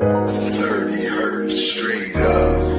30 hertz straight up.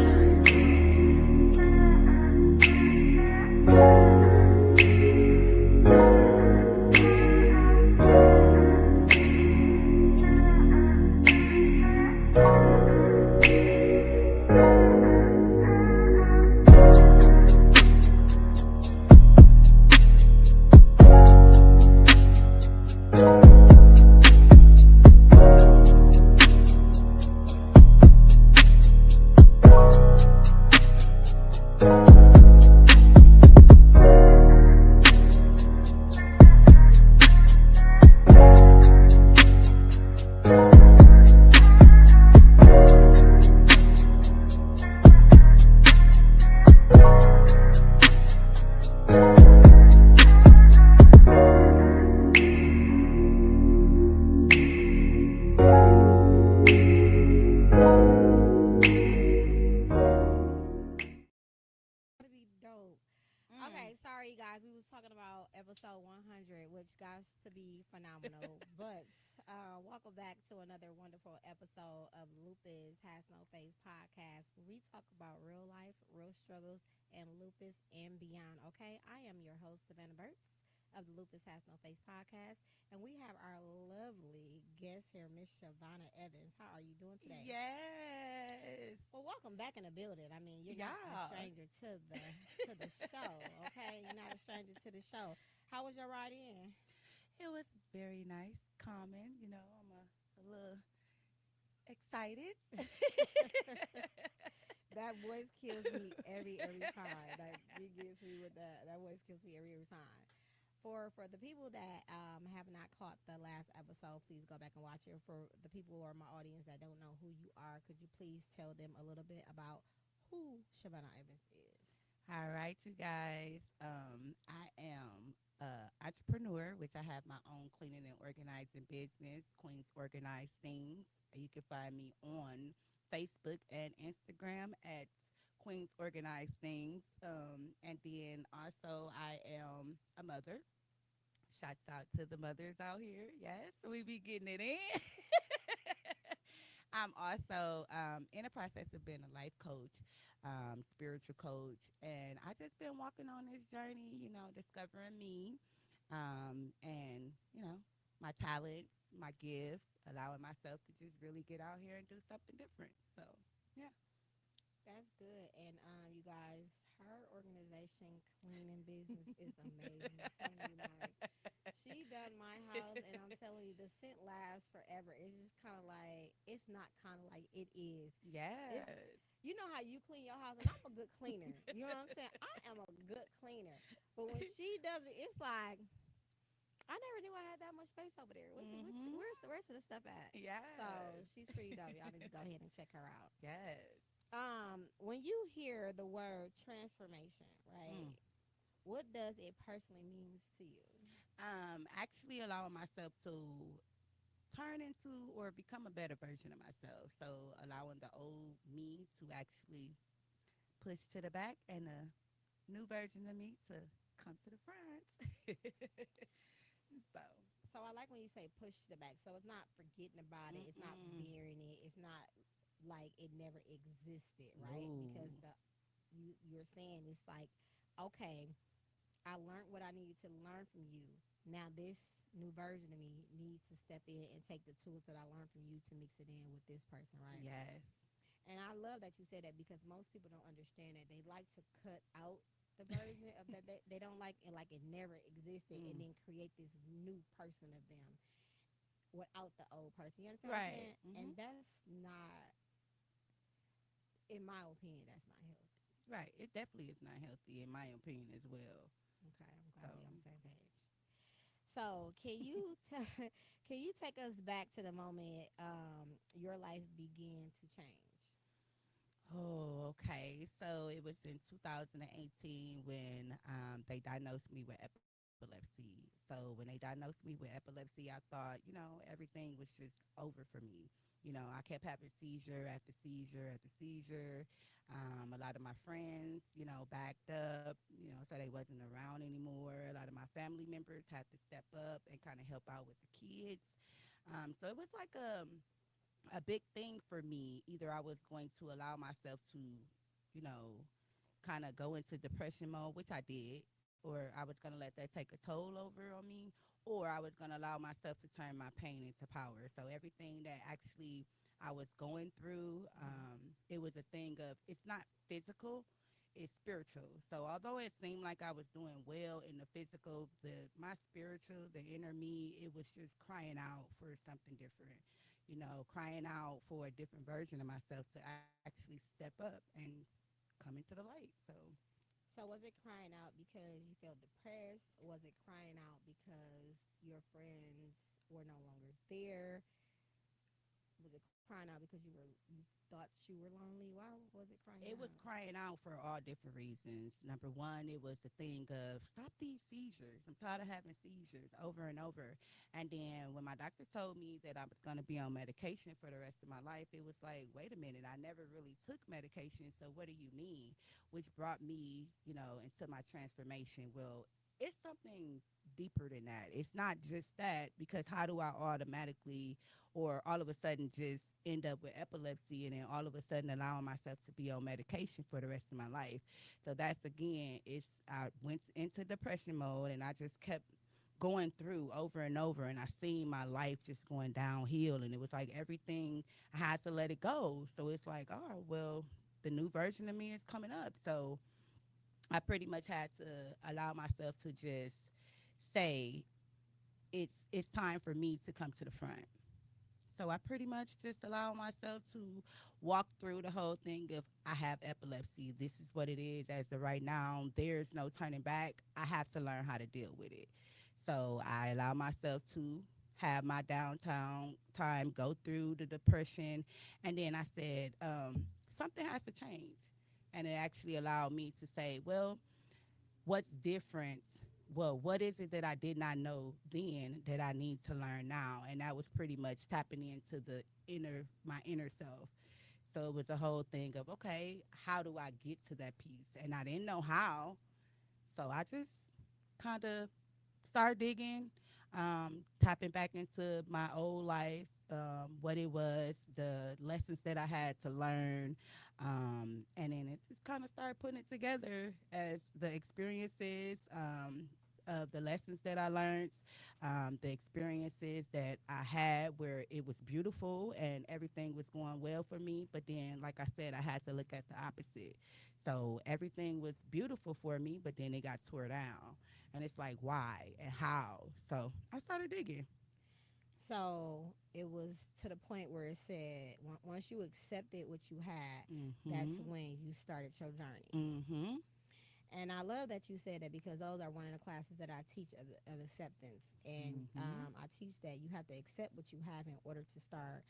To be dope. Mm. Okay, sorry guys, we was talking about episode 100, which got to be phenomenal. But welcome back to another wonderful episode of Lupus Has No Face podcast, where we talk about real life, real struggles, and lupus and beyond. Okay, I am your host Savannah Burks of the Lupus Has No Face podcast, and we have our lovely guest here, Miss Shavonna Evans. How are you doing today? Yes. Well, welcome back in the building. I mean, you're not a Yeah. stranger to the show, okay? You're not a stranger to the show. How was your ride in? It was very nice, calming. I'm a little excited. That voice kills me every time. Like you gets me with that voice kills me every time. For the people that have not caught the last episode, please go back and watch it. For the people who are my audience that don't know who you are, could you please tell them a little bit about who Shavonna Evans is? All right, you guys. I am a entrepreneur, which I have my own cleaning and organizing business, Queens Organized Things. You can find me on Facebook and Instagram at Queens Organized Things. And then also I am a mother. Shouts out to the mothers out here. Yes, we be getting it in. I'm also in the process of being a life coach, spiritual coach, and I just been walking on this journey, discovering me, and my talents, my gifts, allowing myself to just really get out here and do something different. So, yeah. That's good. And you guys, her organization cleaning business is amazing. I'm telling you, like she done my house, and I'm telling you, the scent lasts forever. It's just kind of like it's not kind of like it is. It's Yes. you know how you clean your house, and I'm a good cleaner. You know what I'm saying? I am a good cleaner. But when she does it, it's like I never knew I had that much space over there. Mhm. Where's the rest of the stuff at? So Yes. she's pretty dope. Y'all need to go ahead and check her out. Yes. When you hear the word transformation, right? Mm. What does it personally means to you? Actually allowing myself to turn into or become a better version of myself. So allowing the old me to actually push to the back and a new version of me to come to the front. So, So I like when you say push to the back. So it's not forgetting about it. It's not mm-mm. burying it. It's not like it never existed, right? No. Because you're saying it's like, okay, I learned what I needed to learn from you. Now this new version of me needs to step in and take the tools that I learned from you to mix it in with this person, right? Yes. And I love that you said that because most people don't understand that they like to cut out the version of that they don't like it never existed and Mm. then create this new person of them without the old person. You understand what I'm Right. saying? And Hmm. that's not, in my opinion, that's not healthy. Right. It definitely is not healthy, in my opinion, as well. Okay, I'm So, glad we on the same page. So, can you take us back to the moment your life began to change? oh, okay. So it was in 2018 when they diagnosed me with epilepsy. So when they diagnosed me with epilepsy, I thought, everything was just over for me. I kept having seizure after seizure after seizure. A lot of my friends, backed up, so they wasn't around anymore. A lot of my family members had to step up and kind of help out with the kids. So it was like a big thing for me, either I was going to allow myself to, you know, kind of go into depression mode, which I did, or I was going to let that take a toll over on me, or I was going to allow myself to turn my pain into power. So everything that actually I was going through, it was a thing of, it's not physical, it's spiritual. So although it seemed like I was doing well in the physical, my spiritual, the inner me, it was just crying out for something different. You know, crying out for a different version of myself to actually step up and come into the light. So So was it crying out because you felt depressed? Was it crying out because your friends were no longer there? Was it crying out because you thought you were lonely? Why was it crying it was out? crying out for all different reasons. Number one, it was the thing of stop these seizures. I'm tired of having seizures over and over. And then when my doctor told me that I was going to be on medication for the rest of my life, it was like, wait a minute, I never really took medication. So what do you mean? Which brought me, into my transformation. Well, it's something deeper than that. It's not just that, because how do I automatically or all of a sudden just end up with epilepsy and then all of a sudden allowing myself to be on medication for the rest of my life? So that's, again, it's I went into depression mode and I just kept going through over and over, and I seen my life just going downhill, and it was like everything, I had to let it go. So it's like, oh well, the new version of me is coming up. So I pretty much had to allow myself to just say it's time for me to come to the front. So I pretty much just allow myself to walk through the whole thing of, I have epilepsy. This is what it is as of right now. There's no turning back. I have to learn how to deal with it. So I allow myself to have my downtown time, go through the depression, and then I said, something has to change. And it actually allowed me to say, well, what's different? Well, what is it that I did not know then that I need to learn now? And that was pretty much tapping into my inner self. So it was a whole thing of, okay, how do I get to that peace? And I didn't know how. So I just kind of started digging, tapping back into my old life, what it was, the lessons that I had to learn. And then it just kind of started putting it together as the experiences, of the lessons that I learned, the experiences that I had where it was beautiful and everything was going well for me. But then, like I said, I had to look at the opposite. So everything was beautiful for me, but then it got tore down. And it's like, why and how? So I started digging. So it was to the point where it said once you accepted what you had, that's Mm-hmm. when you started your journey. Mm-hmm. And I love that you said that because those are one of the classes that I teach of acceptance. And Mm-hmm. I teach that you have to accept what you have in order to start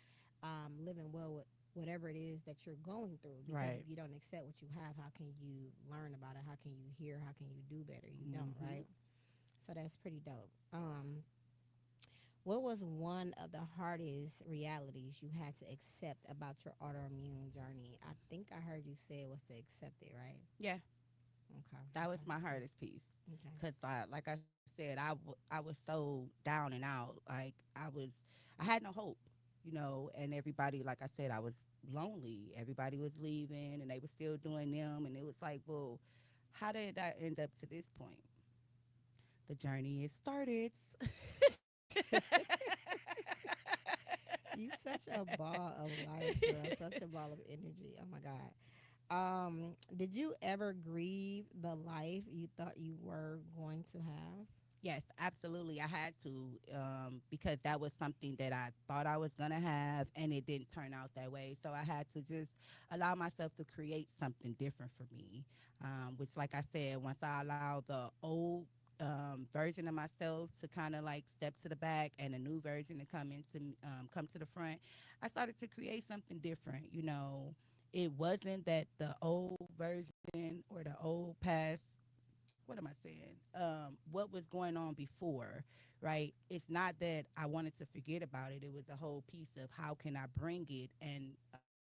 living well with whatever it is that you're going through. Because if Right. you don't accept what you have, how can you learn about it? How can you hear? How can you do better? You don't, Mm-hmm. right? So that's pretty dope. What was one of the hardest realities you had to accept about your autoimmune journey? I think I heard you say it was to accept it, right? Yeah, Okay, that was okay, my hardest piece. okay. Cause like I said, I was so down and out. Like I had no hope, and everybody, like I said, I was lonely. Everybody was leaving and they were still doing them. And it was like, well, how did I end up to this point? The journey is started. You such a ball of life, girl. Such a ball of energy. Oh my God. Did you ever grieve the life you thought you were going to have? Yes, absolutely. I had to, because that was something that I thought I was going to have, and it didn't turn out that way. So I had to just allow myself to create something different for me, which, like I said, once I allowed the old version of myself to kind of like step to the back and a new version to come to the front, I started to create something different. It wasn't that the old version or the old past, what am I saying? What was going on before, right? It's not that I wanted to forget about it. It was a whole piece of how can I bring it and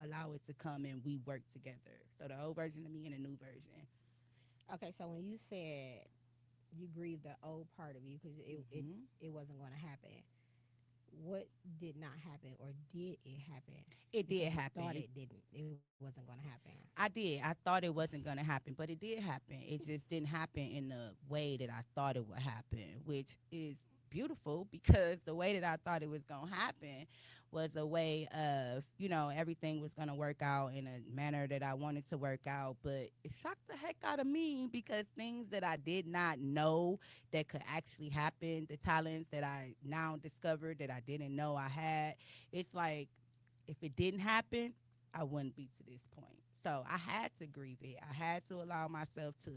allow it to come and we work together. So the old version of me and a new version. Okay, so when you said you grieved the old part of you because it Hmm. it wasn't going to happen, what did not happen, or did it happen? It Because did you happen. thought it didn't. It wasn't going to happen. I did. I thought it wasn't going to happen, but it did happen. It just didn't happen in the way that I thought it would happen, which is beautiful because the way that I thought it was going to happen was a way of, everything was going to work out in a manner that I wanted to work out. But it shocked the heck out of me because things that I did not know that could actually happen, the talents that I now discovered that I didn't know I had, it's like if it didn't happen, I wouldn't be to this point. So I had to grieve it. I had to allow myself to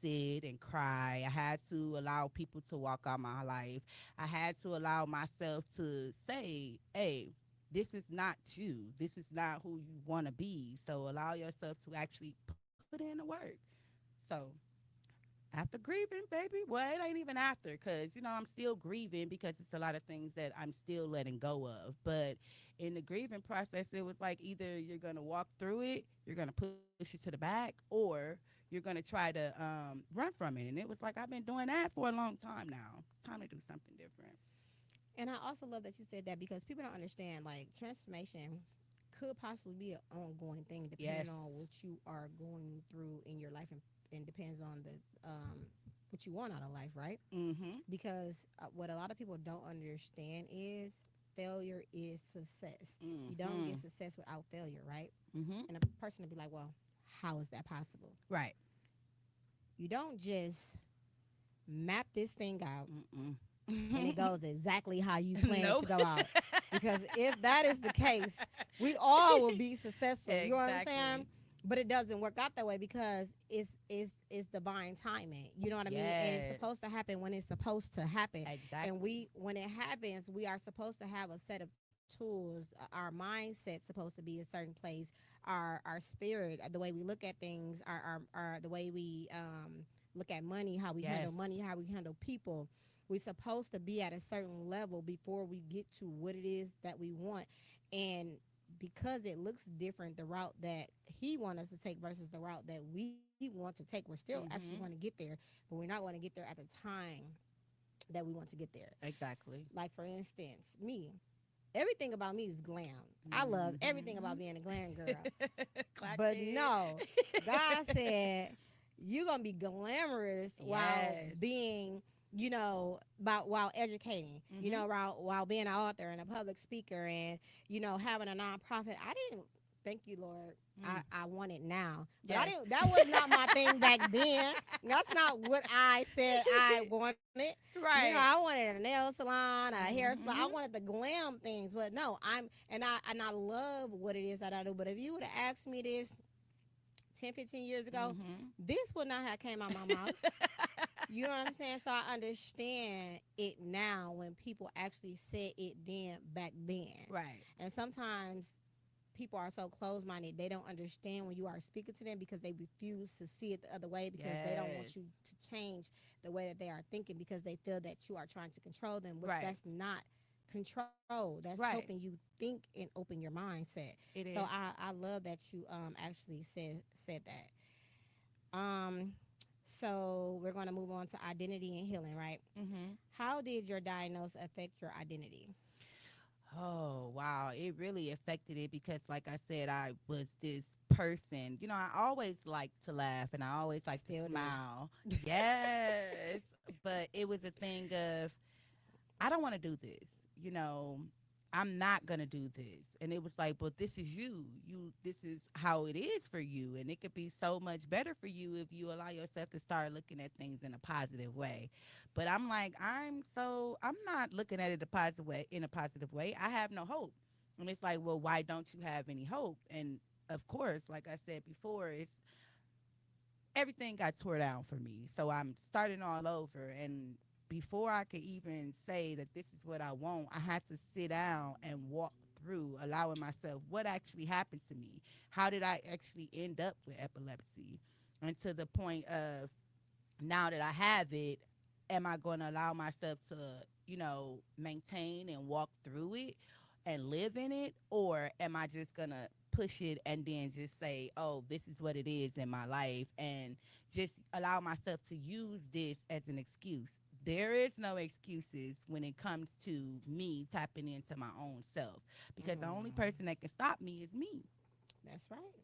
sit and cry. I had to allow people to walk out my life. I had to allow myself to say, hey, this is not you. This is not who you want to be. So allow yourself to actually put in the work. So after grieving, baby, well, it ain't even after because, I'm still grieving because it's a lot of things that I'm still letting go of. But in the grieving process, it was like either you're going to walk through it, you're going to push it to the back, or you're going to try to run from it. And it was like, I've been doing that for a long time now. Time to do something different. And I also love that you said that, because people don't understand, like, transformation could possibly be an ongoing thing Yes. depending on what you are going through in your life, and depends on the what you want out of life, right? Mm-hmm. Because what a lot of people don't understand is failure is success. You don't Mm-hmm. get success without failure, right? Mm-hmm. And a person will be like, well, how is that possible? Right. You don't just map this thing out Mm-mm. and it goes exactly how you plan it to Nope. go out. Because if that is the case, we all will be successful. You know what I'm saying? Exactly. But it doesn't work out that way, because it's divine timing. You know what I mean? And it's Yes. supposed to happen when it's supposed to happen. And Exactly. we, when it happens, we are supposed to have a set of tools. Our mindset's supposed to be a certain place. Our spirit, the way we look at things, our the way we look at money, how we Yes. handle money, how we handle people. We're supposed to be at a certain level before we get to what it is that we want. And because it looks different, the route that he wants us to take versus the route that we want to take, we're still actually going to Mm-hmm. get there, but we're not going to get there at the time that we want to get there. Exactly. Like, for instance, me, everything about me is glam. I love everything Mm-hmm. about being a glam girl. Clock But it. no, God said you're gonna be glamorous while Yes. being, about while educating, Mm-hmm. while being an author and a public speaker, and having a nonprofit. I didn't. Thank you, Lord. Mm. I want it now, but I Yes. didn't. That was not my thing back then. That's not what I said I wanted. I Right. wanted a nail salon, a hair salon. I Mm-hmm. wanted the glam things, but no, I love what it is that I do. But if you would have asked me this 10, 15 years ago, Mm-hmm. this would not have came out my mouth. You know what I'm saying? So I understand it now when people actually said it then back then. Right. And sometimes people are so closed minded, they don't understand when you are speaking to them, because they refuse to see it the other way, because they don't want Yes. you to change the way that they are thinking, because they feel that you are trying to control them, which Right. that's not control. That's helping Right. you think and open your mindset. It So is. I love that you actually said that. So we're going to move on to identity and healing, right? Mm-hmm. How did your diagnosis affect your identity? Oh, wow. It really affected it because, like I said, I was this person. I always liked to laugh and I always liked to Still do. smile. Yes. But it was a thing of, I don't want to do this. You know, I'm not going to do this. And it was like, but this is you. This is how it is for you. And it could be so much better for you if you allow yourself to start looking at things in a positive way. But I'm like, I'm not looking at it in a positive way. I have no hope. And it's like, well, why don't you have any hope? And of course, like I said before, it's everything got tore down for me. So I'm starting all over. And before I could even say that this is what I want, I had to sit down and walk through allowing myself what actually happened to me. How did I actually end up with epilepsy? And to the point of now that I have it, am I going to allow myself to, maintain and walk through it and live in it? Or am I just going to push it and then just say, oh, this is what it is in my life and just allow myself to use this as an excuse? there is no excuses when it comes to me tapping into my own self, because the only Mm, person that can stop me is me. that's right.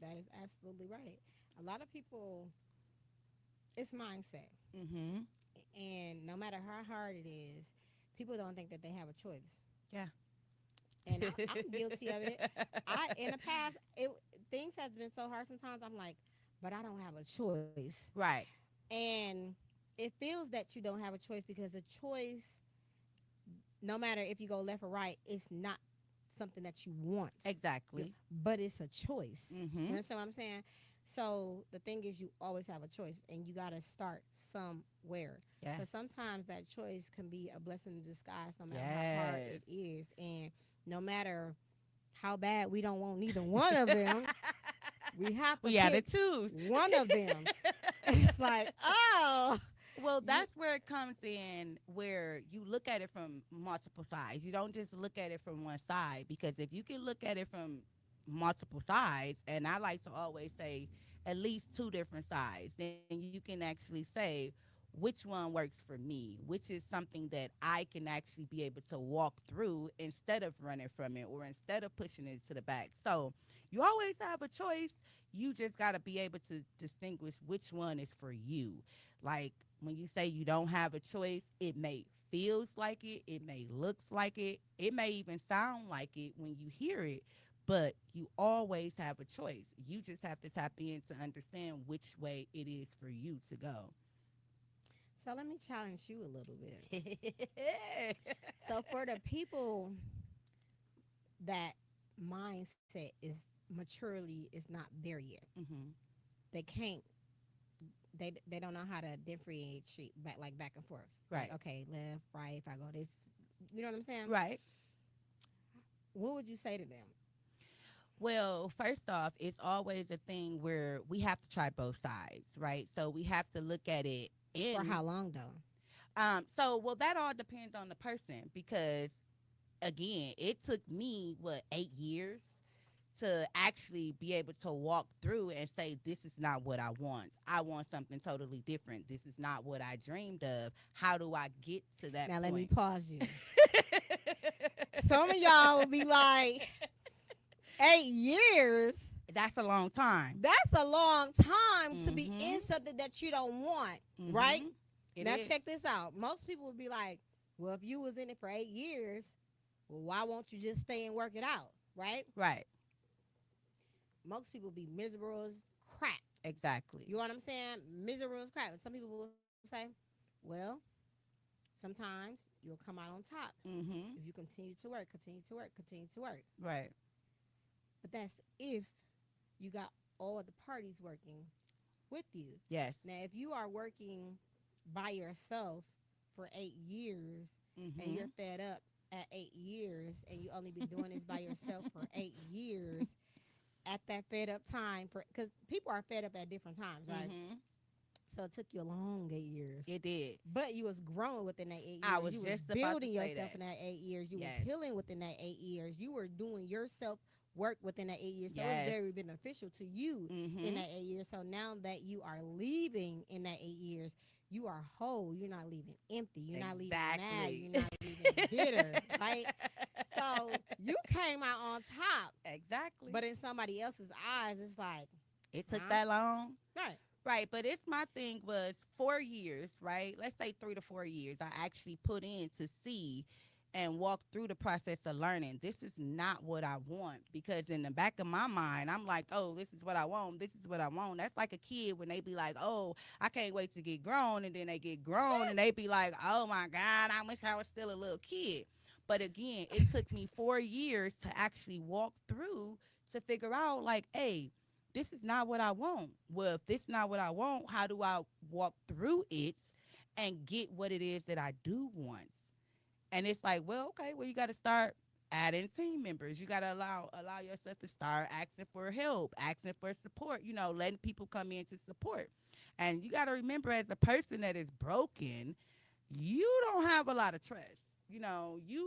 That is absolutely right. A lot of people, it's mindset. Mhm. And no matter how hard it is, people don't think that they have a choice. Yeah. And I'm guilty of it. In the past, things has been so hard sometimes. I'm like, but I don't have a choice. Right. And it feels that you don't have a choice because the choice, no matter if you go left or right, it's not something that you want. Exactly. But it's a choice. You Mhm. understand what I'm saying? So the thing is, you always have a choice, and you got to start somewhere. Yes. Because sometimes that choice can be a blessing in disguise, no matter how hard Yes. it is, and no matter how bad we don't want neither one of them, we have to We had to pick choose. one of them. And it's like, oh, Well, you, that's where it comes in, where you look at it from multiple sides. You don't just look at it from one side, because if you can look at it from multiple sides, and I like to always say at least two different sides, then you can actually say which one works for me, which is something that I can actually be able to walk through instead of running from it or instead of pushing it to the back. So you always have a choice. You just got to be able to distinguish which one is for you. Like, when you say you don't have a choice, it may feels like it, it may looks like it may even sound like it when you hear it, but you always have a choice. You just have to tap in to understand which way it is for you to go. so let me challenge you a little bit. So for the people that mindset is maturely is not there yet, Hmm. they can't they don't know how to differentiate back and forth. Like, Right. okay, left, right, if I go this, you know what I'm saying? Right. What would you say to them? Well, first off, it's always a thing where we have to try both sides, right? So we have to look at it For in how long though? well, that all depends on the person, because again, it took me what, 8 years to actually be able to walk through and say, this is not what I want. I want something totally different. This is not what I dreamed of. How do I get to that Now let me point? pause you. Some of y'all will be like, 8 years? That's a long time. That's a long time to be Mhm. in something that you don't want, right? Mhm. It Now is. check this out. Most people would be like, well, if you was in it for 8 years, well, why won't you just stay and work it out, right? Right. Most people be miserable as crap. Exactly. You know what I'm saying? Miserable as crap. Some people will say, well, sometimes you'll come out on top if Mhm. you continue to work, continue to work, continue to work. Right. But that's if you got all the parties working with you. Yes. Now, if you are working by yourself for 8 years and you're Mhm. fed up at 8 years and you only been doing this by yourself for 8 years, at that fed up time, for because people are fed up at different times, right? Mhm. So it took you a long 8 years. It did. But you was growing within that eight I years. was You was just about to building say yourself that. in that 8 years. You was Yes. healing within that 8 years. You were doing yourself work within that 8 years. So it was Yes. very beneficial to you in Mhm. that 8 years. So now that you are leaving in that 8 years, you are whole. You're not leaving empty. You're not leaving mad. Exactly. You're not leaving bitter, right? So you came out on top. Exactly. But in somebody else's eyes, it's like, It took huh? that long. Right. Right, but it's my thing was 4 years, right? Let's say 3 to 4 years. I actually put in to see and walk through the process of learning. This is not what I want, because in the back of my mind, I'm like, oh, this is what I want. This is what I want. That's like a kid when they be like, oh, I can't wait to get grown. And then they get grown and they be like, oh my God, I wish I was still a little kid. But again, it took me 4 years to actually walk through to figure out, like, hey, this is not what I want. Well, if this is not what I want, how do I walk through it and get what it is that I do want? And it's like, well, okay, well, you got to start adding team members. You got to allow yourself to start asking for help, asking for support, letting people come in to support. And you got to remember, as a person that is broken, you don't have a lot of trust. You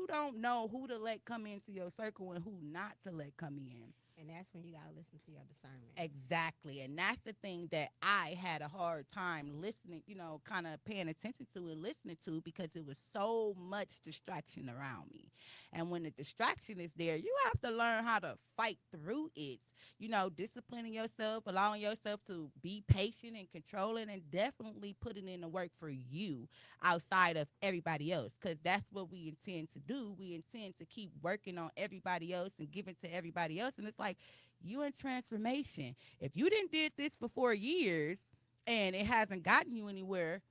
don't know who to let come into your circle and who not to let come in. And that's when you got to listen to your discernment. Exactly. And that's the thing that I had a hard time listening, kind of paying attention to and listening to because it was so much distraction around me. And when the distraction is there, you have to learn how to fight through it. Disciplining yourself, allowing yourself to be patient and controlling, and definitely putting in the work for you outside of everybody else because that's what we intend to do. We intend to keep working on everybody else and giving to everybody else. And it's like, you in transformation. If you didn't did this for 4 years and it hasn't gotten you anywhere,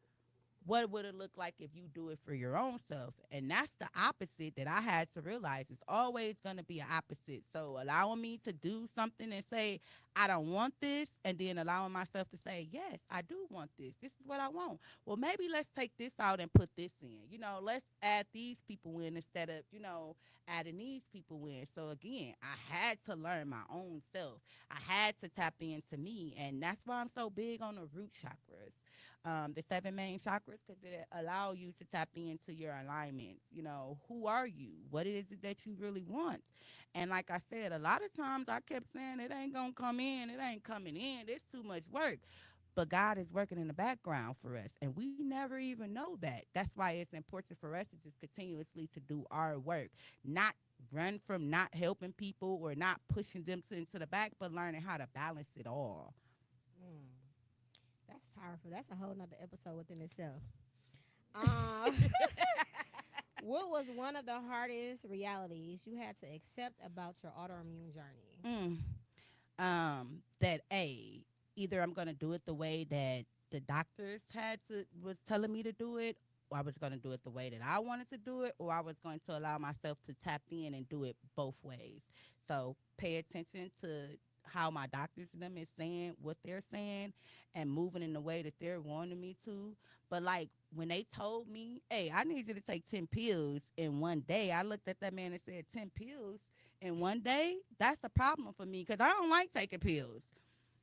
what would it look like if you do it for your own self? And that's the opposite that I had to realize. It's always going to be an opposite. So allowing me to do something and say, I don't want this, and then allowing myself to say, yes, I do want this. This is what I want. Well, maybe let's take this out and put this in. Let's add these people in instead of, adding these people in. So again, I had to learn my own self. I had to tap into me. And that's why I'm so big on the root chakras, the seven main chakras, because it allow you to tap into your alignments. Who are you? What is it that you really want? And like I said, a lot of times I kept saying it ain't gonna come in, it ain't coming in, it's too much work. But God is working in the background for us, and we never even know that. That's why it's important for us to just continuously to do our work, not run from not helping people or not pushing them into the back, but learning how to balance it all. Mm, that's powerful. That's a whole nother episode within itself. Um, what was one of the hardest realities you had to accept about your autoimmune journey? Mm. That either I'm gonna do it the way that the doctors had to was telling me to do it, or I was gonna do it the way that I wanted to do it, or I was going to allow myself to tap in and do it both ways. So pay attention to how my doctors and them is saying what they're saying and moving in the way that they're wanting me to. But like when they told me, hey, I need you to take 10 pills in one day, I looked at that man and said, 10 pills in one day? That's a problem for me because I don't like taking pills.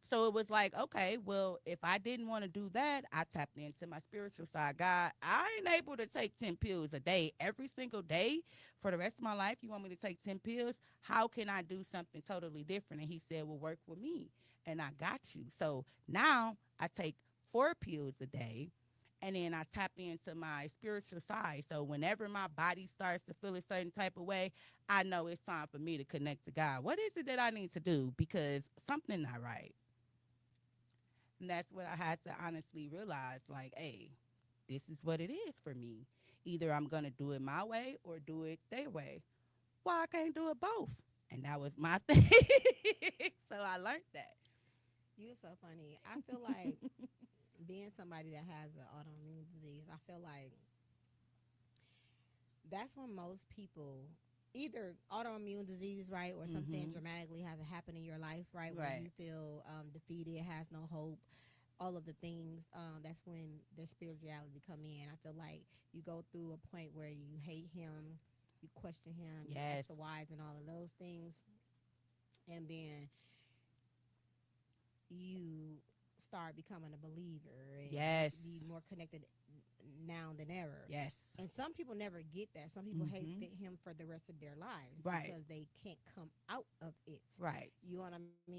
So it was like, okay, well, if I didn't want to do that, I tapped into my spiritual side. God, I ain't able to take 10 pills a day every single day for the rest of my life. You want me to take 10 pills? How can I do something totally different? And he said, well, work with me. And I got you. So now I take 4 pills a day. And then I tap into my spiritual side. So whenever my body starts to feel a certain type of way, I know it's time for me to connect to God. What is it that I need to do? Because something not right. And that's what I had to honestly realize. Like, hey, this is what it is for me. Either I'm gonna do it my way or do it their way. Why I can't do it both? And that was my thing. So I learned that. You're so funny. I feel like being somebody that has an autoimmune disease, I feel like that's when most people either autoimmune disease, right, or something Mm-hmm. dramatically has happened in your life, right, where you Right. feel defeated, has no hope, all of the things. That's when the spirituality come in. I feel like you go through a point where you hate him, you question him, you ask Yes. the whys and all of those things, and then you start becoming a believer and Yes. be more connected now than ever. Yes. And some people never get that. Some people hate Mm-hmm. him for the rest of their lives Right. because they can't come out of it. Right. You know what I mean?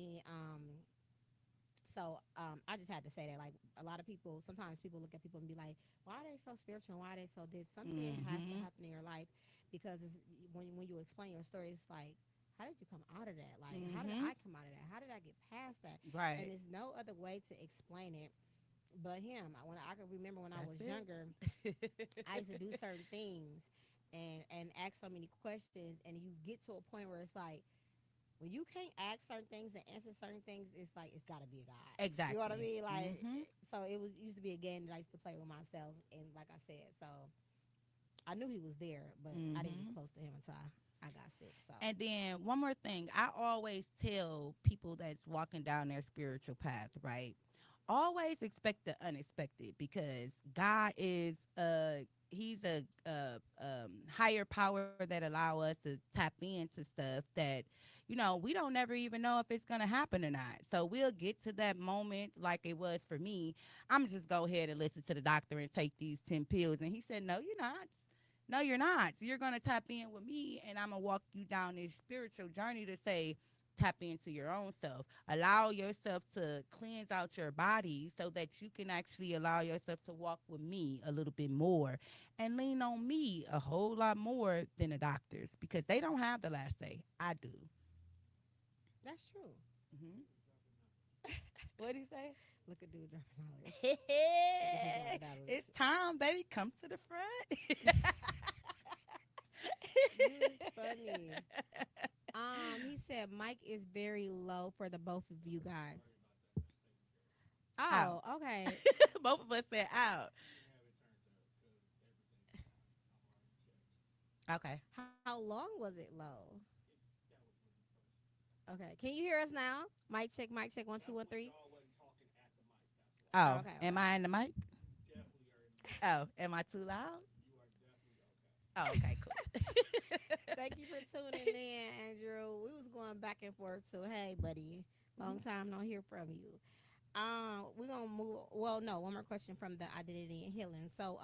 So I just had to say that, like, a lot of people, sometimes people look at people and be like, why are they so spiritual? Why are they so this? Something has to Mm-hmm. happen in your life because when you explain your story, it's like, how did you come out of that? Like, how did Mm-hmm. I come out of that? How did I get past that? And Right. there's no other way to explain it but him. When I can remember when I was That's younger, it. I used to do certain things and ask so many questions, and you get to a point where it's like when you can't ask certain things and answer certain things, it's like it's got to be a God. You know what I Exactly. mean? Like, Mm-hmm. so it was used to be a game that I used to play with myself, and like I said, so I knew he was there, but I didn't get Mm-hmm. close to him until I got sick. So And then one more thing, I always tell people that's walking down their spiritual path, right? Always expect the unexpected because God is he's a higher power that allow us to tap into stuff that we don't never even know if it's gonna happen or not. So we'll get to that moment like it was for me. I'm just go ahead and listen to the doctor and take these 10 pills, and he said, "No, you're not. No, you're not. You're going to tap in with me, and I'm going to walk you down this spiritual journey to say, tap into your own self. Allow yourself to cleanse out your body so that you can actually allow yourself to walk with me a little bit more and lean on me a whole lot more than the doctors because they don't have the last say. I do. That's true. Hmm. What do you say? Look at dude dropping knowledge. Look at him dropping knowledge. It's time, baby. Come to the front. You is funny. He said Mike is very low for the both of you guys. Out. Oh, okay. Both of us said out. Okay. How long was it low? Okay. Can you hear us now? Mic check, 1 2 1 3. Oh, Okay, am okay. I in the mic? Oh, am I too loud? Oh, okay, cool. Thank you for tuning in, Andrew. We was going back and forth, so hey, buddy, long time no hear from you. We're gonna move. Well, no, one more question from the identity and healing. So,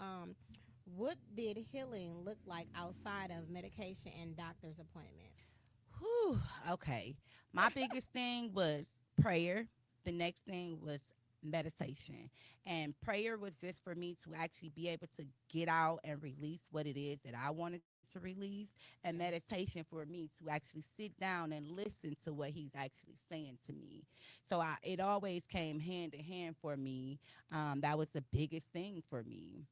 what did healing look like outside of medication and doctor's appointments? Whew, okay. My biggest thing was prayer. The next thing was meditation. And prayer was just for me to actually be able to get out and release what it is that I wanted to release. And Okay. meditation for me to actually sit down and listen to what he's actually saying to me. So it always came hand in hand for me. That was the biggest thing for me.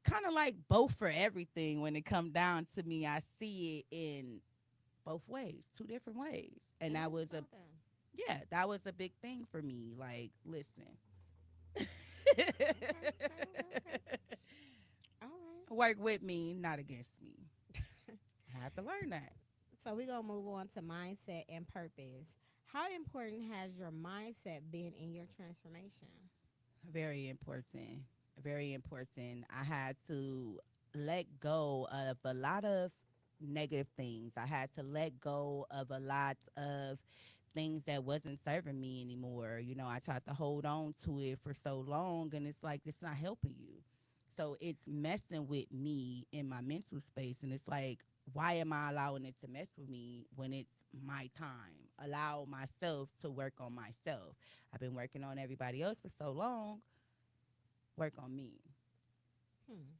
Kind of like both for everything when it come down to me. I see it in both ways, two different ways. And And that that's was a something. yeah, that was a big thing for me. Like, listen. Okay, okay, okay, okay. All right. Work with me, not against me. I have to learn that. So we're gonna move on to mindset and purpose. How important has your mindset been in your transformation? Very important. Very important. I had to let go of a lot of negative things. I had to let go of a lot of things that wasn't serving me anymore. You know, I tried to hold on to it for so long and it's like it's not helping you. So it's messing with me in my mental space and it's like why am I allowing it to mess with me when it's my time? Allow myself to work on myself. I've been working on everybody else for so long. Work on me. Hmm.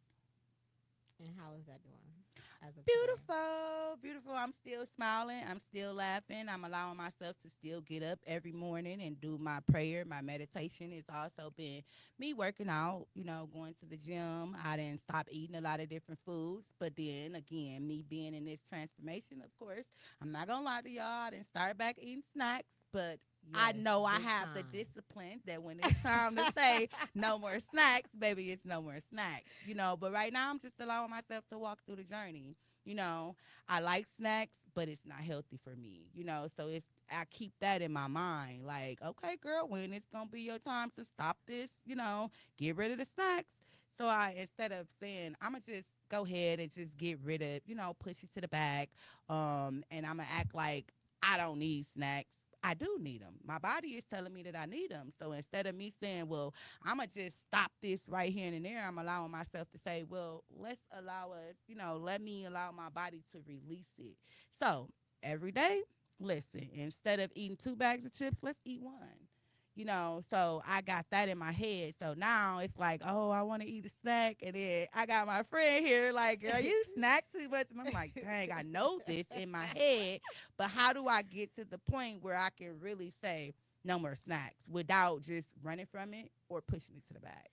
And how is that doing as of today? Beautiful, beautiful. I'm still smiling. I'm still laughing. I'm allowing myself to still get up every morning and do my prayer, my meditation. It's also been me working out, you know, going to the gym. I didn't stop eating a lot of different foods. But then again, me being in this transformation, of course, I'm not going to lie to y'all. I didn't start back eating snacks, but I Yes, know I big have the time. discipline that when it's time to say no more snacks, baby, it's no more snacks, you know. But right now, I'm just allowing myself to walk through the journey. You know, I like snacks, but it's not healthy for me, you know. So I keep that in my mind. Like, okay, girl, when it's gonna be your time to stop this, you know, get rid of the snacks. So I instead of saying I'ma just go ahead and just get rid of, you know, push it to the back, and I'ma act like I don't need snacks. I do need them. My body is telling me that I need them. So instead of me saying, well, I'm going to just stop this right here and there, I'm allowing myself to say, well, let's allow us, you know, let me allow my body to release it. So every day, listen, instead of eating 2 bags of chips, let's eat one. You know, so I got that in my head. So now it's like, oh, I want to eat a snack. And then I got my friend here, like, girl, you snack too much. And I'm like, dang, I know this in my head. But how do I get to the point where I can really say no more snacks without just running from it or pushing it to the back?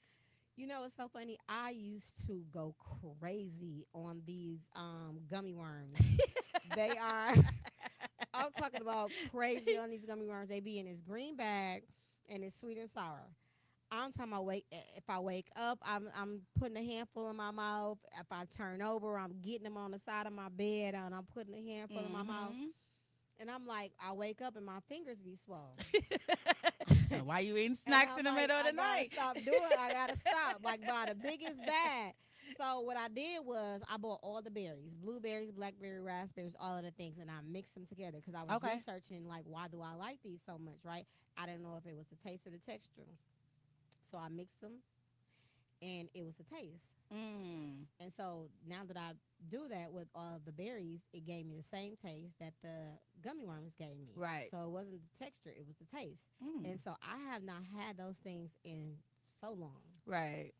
You know, it's so funny. I used to go crazy on these gummy worms. They are I'm talking about crazy on these gummy worms. They be in this green bag and it's sweet and sour. I'm talking about if I wake up, I'm putting a handful in my mouth. If I turn over, I'm getting them on the side of my bed and I'm putting a handful in my mouth. Mm-hmm. And I'm like, I wake up and my fingers be swole. Why you eating And snacks I'm in the like, middle of I the gotta night? stop doing it. I gotta stop. Like buy the biggest bag. So what I did was I bought all the berries, blueberries, blackberry, raspberries, all of the things, and I mixed them together because I was Okay. researching like why do I like these so much, right? I didn't know if it was the taste or the texture. So I mixed them and it was the taste. Mm. And so now that I've do that with the berries, it gave me the same taste that the gummy worms gave me. Right. So it wasn't the texture, it was the taste. Mm. And so I have not had those things in so long Right.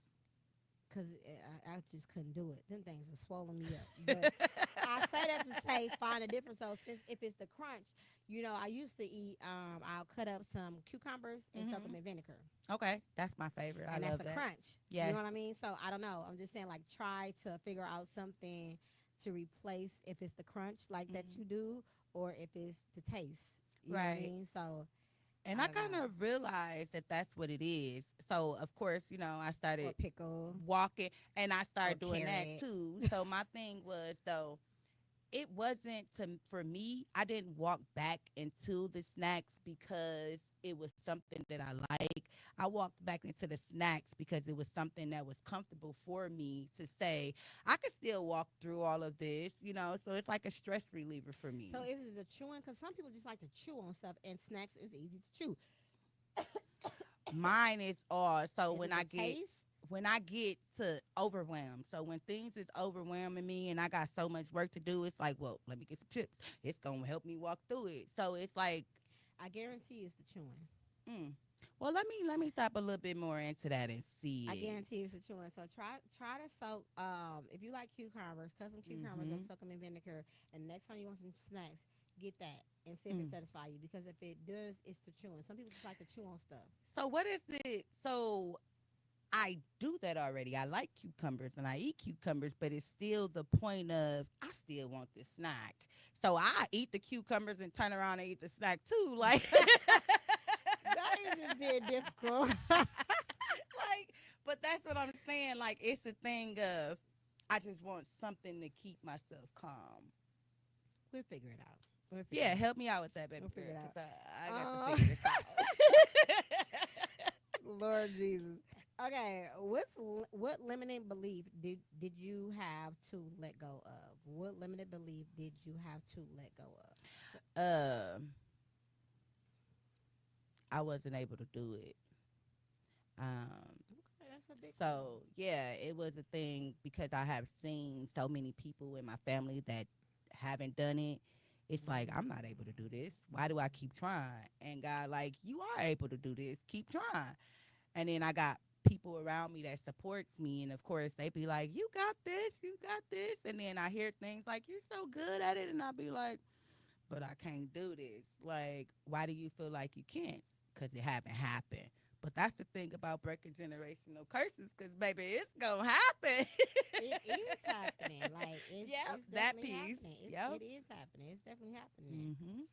because I just couldn't do it. Them things were swollen me up. But I say that to say find a difference. So since if it's the crunch, I used to eat. I'll cut up some cucumbers and soak them Mhm. in vinegar, Okay, that's my favorite. I and that's love a that. crunch. You know Yes. what I mean? So I don't know. I'm just saying, like, try to figure out something to replace if it's the crunch like that Mhm. you do, or if it's the taste. You know what I Right. mean? So And I I don't kind know. of realized that that's what it is. So, of course, I Or started pickle walking and I or started doing that carrot. too. So, my thing was, though, it wasn't for me. I didn't walk back into the snacks because it was something that I like. I walked back into the snacks because it was something that was comfortable for me to say I could still walk through all of this. So it's like a stress reliever for So me. is it the chewing? Because some people just like to chew on stuff, and snacks is easy to chew. Mine is all so Is when it I the get taste? when I get to overwhelm. So when things is overwhelming me and I got so much work to do, it's like, well, let me get some chips. It's gonna help me walk through it. So it's like, I guarantee you it's the chewing. mm. Well, let me tap a little bit more into that and I see guarantee it's the chewing. So try to soak. If you like cucumbers, cut some it. cucumbers up, soak them in vinegar, and next time you want some snacks, get that and see if it Mm. satisfies you. Because if it does, it's the chewing. Some people just like to chew on stuff. So what is it? So I do that already. I like cucumbers and I eat cucumbers, but it's still the point of I still want this snack. So I eat the cucumbers and turn around and eat the snack too. Like That is just being difficult. like, but that's what I'm saying. Like, it's a thing of I just want something to keep myself calm. We'll figure it out. We'll figure Yeah, it out. help me out with that, baby We'll girl, figure it because I got to out. figure this out. Lord Jesus. Okay, what limiting belief did you have to let go of? What limited belief did you have to let go of? So, um, I wasn't able to do it. Um, okay, that's a big one. so yeah, it was a thing because I have seen so many people in my family that haven't done it. It's like I'm not able to do this. Why do I keep trying? And God, like, you are able to do this. Keep trying. And then I got people around me that supports me, and of course they be like, "You got this, you got this." And then I hear things like, "You're so good at it," and I be like, "But I can't do this." Like, why do you feel like you can't? Because it haven't happened. But that's the thing about breaking generational curses, because baby, it's gonna happen. It is happening. Like Yep, it's that definitely piece. happening. Yep. It is happening. It's definitely happening. Mhm.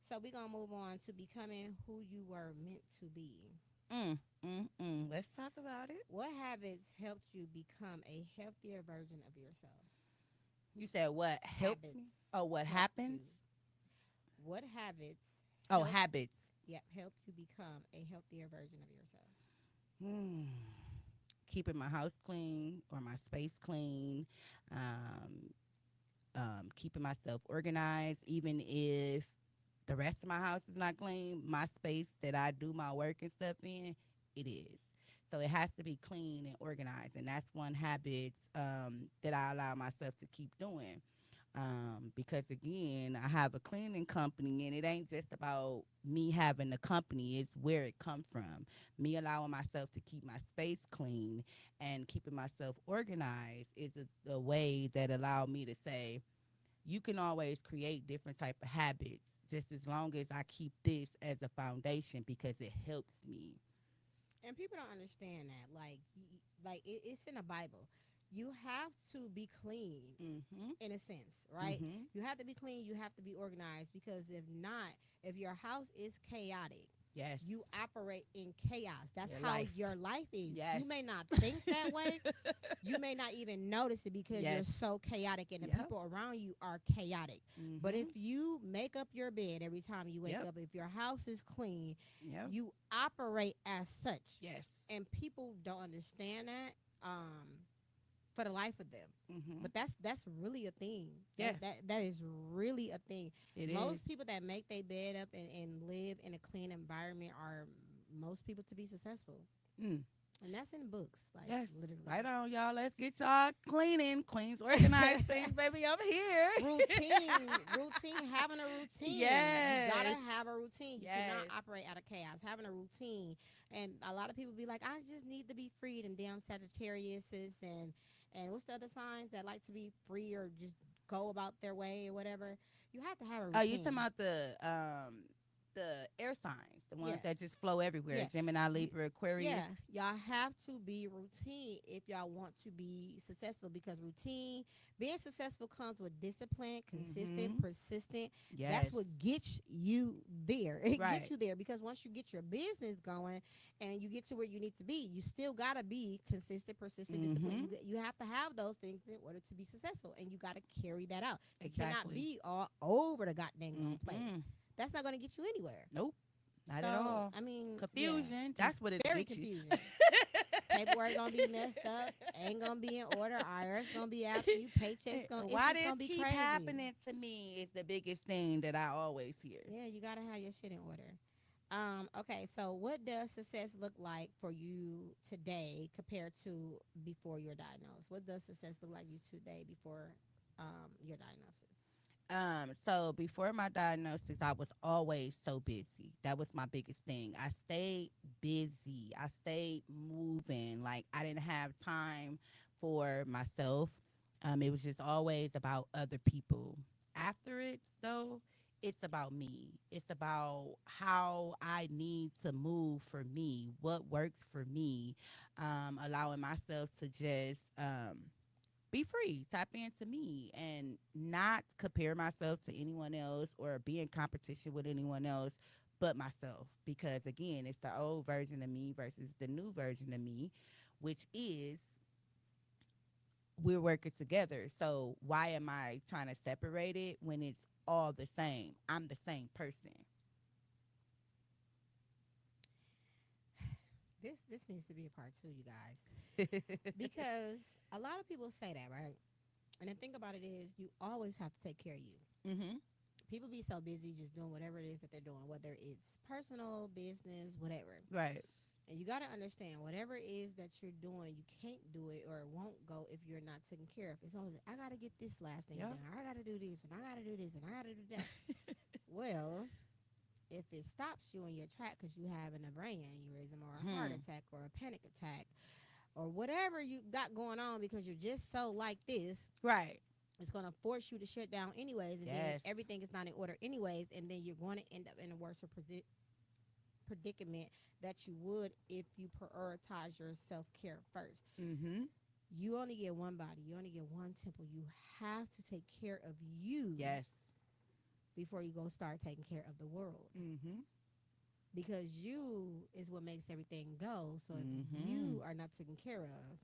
So we're gonna move on to becoming who you were meant to be. Let's talk about it. What habits helped you become a healthier version of yourself? You said what helps Habits me? Oh, what helped happens? you. What habits Oh, helped habits. yep, helped you become a healthier version of yourself? Hmm. Keeping my house clean or my space clean, um, keeping myself organized, even if the rest of my house is not clean, my space that I do my work and stuff in, it is. So it has to be clean and organized, and that's one habit that I allow myself to keep doing. Because again, I have a cleaning company, and it ain't just about me having the company; it's where it come from. Me allowing myself to keep my space clean and keeping myself organized is a way that allowed me to say, you can always create different type of habits, just as long as I keep this as a foundation because it helps me. And people don't understand that. Like it's in the Bible. You have to be clean Mhm. in a sense, right? Mhm. You have to be clean. You have to be organized because if not, if your house is chaotic, Yes. you operate in chaos. That's Your how life. your life is. Yes. You may not think that way. You may not even notice it because you're Yes. so chaotic and the Yep. people around you are chaotic. But if Mhm. you make up your bed every time you wake Yep. up, if your house is clean, Yep. you operate as such. Yes. And people don't understand that for the life of them. Mhm. But that's really a thing. Yes. That is really a thing. It is. Most people that make their bed up and live in a clean environment are most people to be successful. Mm. And that's in books, like Yes. literally. Right on, y'all. Let's get y'all cleaning. Queens organized things, baby. I'm here. Routine, having a routine. You gotta Yes. have a routine. You cannot Yes. operate out of chaos. Having a routine. And a lot of people be like, I just need to be freed, and damn Sagittariuses and what's the other signs that like to be free or just go about their way or whatever. You have to have a Oh, you talking routine. about the air signs, the ones Yes. that just flow everywhere. Yeah. Gemini, You, Libra, Aquarius. yeah, y'all have to be routine if y'all want to be successful, because routine, being successful comes with discipline, consistent, Mm-hmm. persistent. That's Yes. what gets you there. It gets Right. you there because once you get your business going and you get to where you need to be, you still got to be consistent, persistent, disciplined. Mm-hmm. You have to have those things in order to be successful, and you got to carry that out. You cannot Exactly. be all over the goddamn place. Mm-hmm. That's not going to get you anywhere. Nope. Not at So all. I mean, yeah, Confusion. That's what it very gets you. confusing. Paperwork gonna be messed up, ain't gonna be in order. IRS gonna be after you. Paychecks gonna, it's Why just this gonna be keep crazy. happening to me is the biggest thing that I always hear. Yeah, you gotta have your shit in order. Okay, so what does success look like for you today compared to before you're diagnosed? What does success look like you today before your diagnosis? So before my diagnosis, I was always so busy. That was my biggest thing. I stayed busy. I stayed moving. Like I didn't have time for myself. It was just always about other people. After it, though, it's about me. It's about how I need to move for me, what works for me, allowing myself to just be free, tap into me, and not compare myself to anyone else or be in competition with anyone else but myself. Because again, it's the old version of me versus the new version of me, which is we're working together. So why am I trying to separate it when it's all the same? I'm the same person. This needs to be a part two, you guys, because a lot of people say that, right? And the thing about it is, you always have to take care of you. Mhm. People be so busy just doing whatever it is that they're doing, whether it's personal, business, whatever. Right. And you got to understand, whatever it is that you're doing, you can't do it or it won't go if you're not taken care of. It's always, I got to get this last thing Yeah. done. I got to do this and I got to do this and I got to do that. Well, if it stops you in your track because you having a brain aneurysm or a heart Hmm. attack or a panic attack or whatever you got going on because you're just so like this, Right. it's going to force you to shut down anyways, and then Yes. everything is not in order anyways, and then you're going to end up in a worse predicament that you would if you prioritize your self-care first. Mhm. You only get one body, you only get one temple. You have to take care of you Yes. before you go start taking care of the world, Mhm. because you is what makes everything go. So if Mhm. you are not taken care of,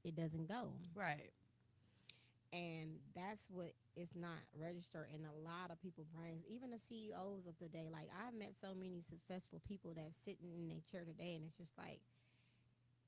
it doesn't go. Right. And that's what is not registered in a lot of people's brains, even the CEOs of today. Like, I've met so many successful people that's sitting in their chair today, and it's just like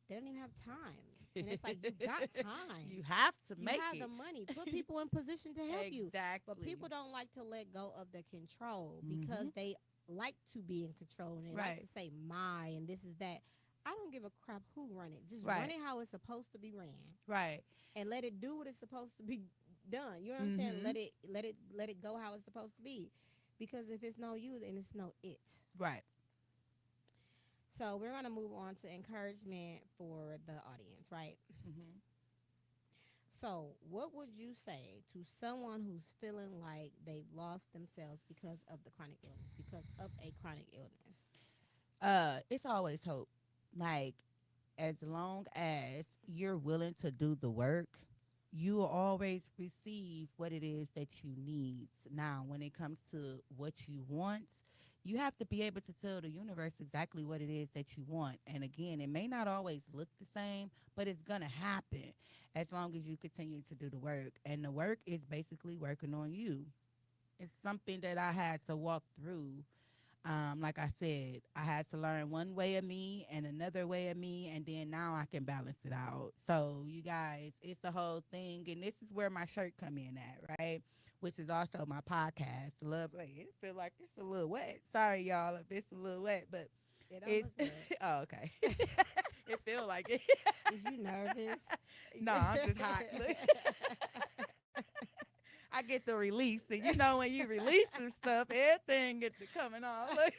they don't even have time. And it's like, you got time, You have to you make have the it. money, put people in position to help you. But Exactly. people don't like to let go of the control because Mhm. they like to be in control, and they like Right. to say my and this is that. I don't give a crap who run it. Just run Right. it how it's supposed to be ran, Right. and let it do what it's supposed to be done. You know what I'm saying? Mhm. Let it go how it's supposed to be. Because if it's no you, then it's no it. Right. So we're gonna move on to encouragement for the audience, right? Mhm. So what would you say to someone who's feeling like they've lost themselves because of the chronic illness, because of a chronic illness? It's always hope. Like as long as you're willing to do the work, you will always receive what it is that you need. Now, when it comes to what you want, you have to be able to tell the universe exactly what it is that you want. And again, it may not always look the same, but it's going to happen as long as you continue to do the work. And the work is basically working on you. It's something that I had to walk through. Like I said, I had to learn one way of me and another way of me, and then now I can balance it out. So, you guys, it's a whole thing, and this is where my shirt come in at, right? Which is also my podcast. Love, it feel like it's a little wet. Sorry, y'all, if it's a little wet, but It don't It's look good. oh, okay. It feel like it. Is you nervous? No, I'm just hot. Look, I get the release, and you know when you release some stuff, everything get to coming off. Look.